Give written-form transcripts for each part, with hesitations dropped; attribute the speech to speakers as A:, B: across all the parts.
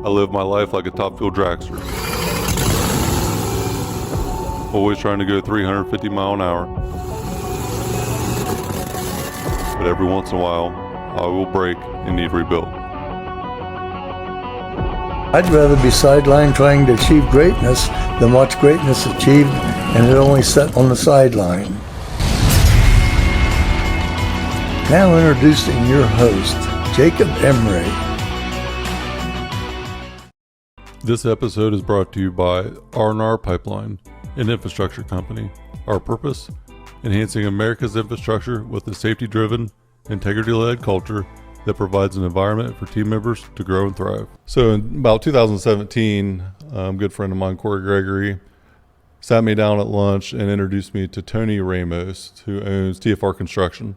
A: I live my life like a top fuel dragster. Always trying to go 350 mile an hour. But every once in a while, I will break and need rebuilt.
B: I'd rather be sidelined trying to achieve greatness than watch greatness achieved and it only set on the sideline. Now introducing your host, Jacob Emery.
A: This episode is brought to you by R&R Pipeline, an infrastructure company. Our purpose? Enhancing America's infrastructure with a safety-driven, integrity-led culture that provides an environment for team members to grow and thrive. So in about 2017, a good friend of mine, Corey Gregory, sat me down at lunch and introduced me to Tony Ramos, who owns TFR Construction.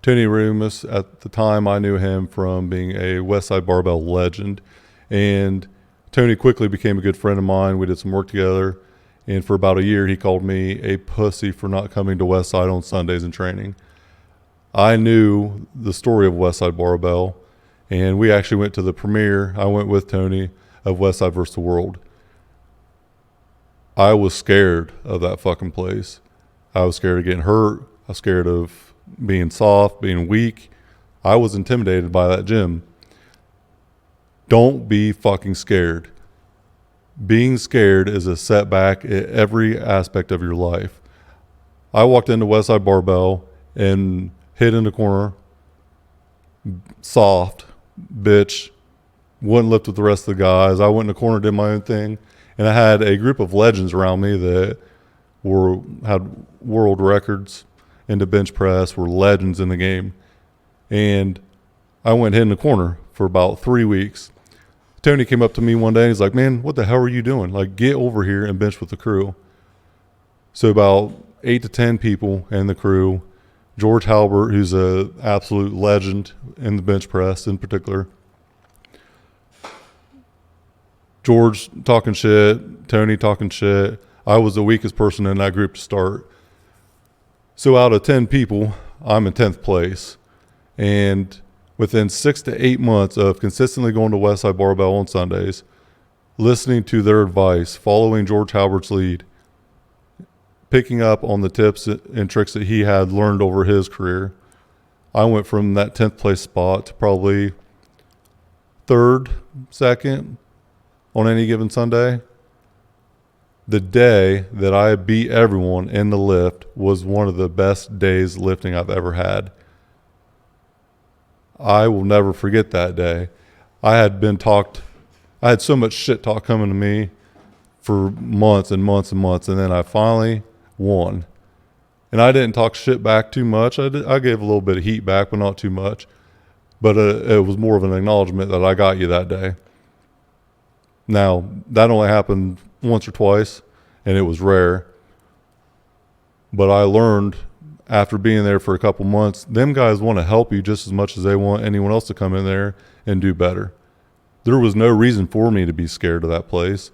A: Tony Ramos, at the time, I knew him from being a Westside Barbell legend, and Tony quickly became a good friend of mine. We did some work together, and for about a year, he called me a pussy for not coming to Westside on Sundays and training. I knew the story of Westside Barbell, and we actually went to the premiere. I went with Tony of Westside vs. the World. I was scared of that fucking place. I was scared of getting hurt. I was scared of being soft, being weak. I was intimidated by that gym. Don't be fucking scared. Being scared is a setback in every aspect of your life. I walked into Westside Barbell and hid in the corner, soft, bitch, wouldn't lift with the rest of the guys. I went in the corner, did my own thing, and I had a group of legends around me that had world records in the bench press, were legends in the game. And I went hid in the corner for about 3 weeks. Tony came up to me one day and he's like, "Man, what the hell are you doing? Like, get over here and bench with the crew." So about 8 to 10 people in the crew, George Halbert, who's an absolute legend in the bench press in particular. George talking shit, Tony talking shit. I was the weakest person in that group to start. So out of 10 people, I'm in 10th place. And within 6 to 8 months of consistently going to Westside Barbell on Sundays, listening to their advice, following George Halbert's lead, picking up on the tips and tricks that he had learned over his career, I went from that 10th place spot to probably third, second on any given Sunday. The day that I beat everyone in the lift was one of the best days lifting I've ever had. I will never forget that day. I had so much shit talk coming to me for months and months and months, and then I finally won. And I didn't talk shit back too much. I gave a little bit of heat back, but not too much. But it was more of an acknowledgement that I got you that day. Now, that only happened once or twice, and it was rare. But I learned after being there for a couple months, them guys want to help you just as much as they want anyone else to come in there and do better. There was no reason for me to be scared of that place.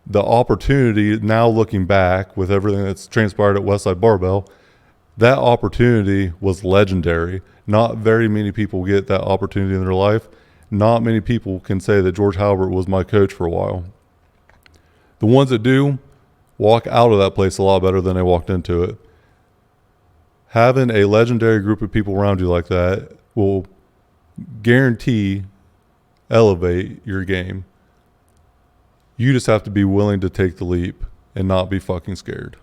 A: The opportunity, now looking back with everything that's transpired at Westside Barbell, that opportunity was legendary. Not very many people get that opportunity in their life. Not many people can say that George Halbert was my coach for a while. The ones that do walk out of that place a lot better than they walked into it. Having a legendary group of people around you like that will guarantee elevate your game. You just have to be willing to take the leap and not be fucking scared.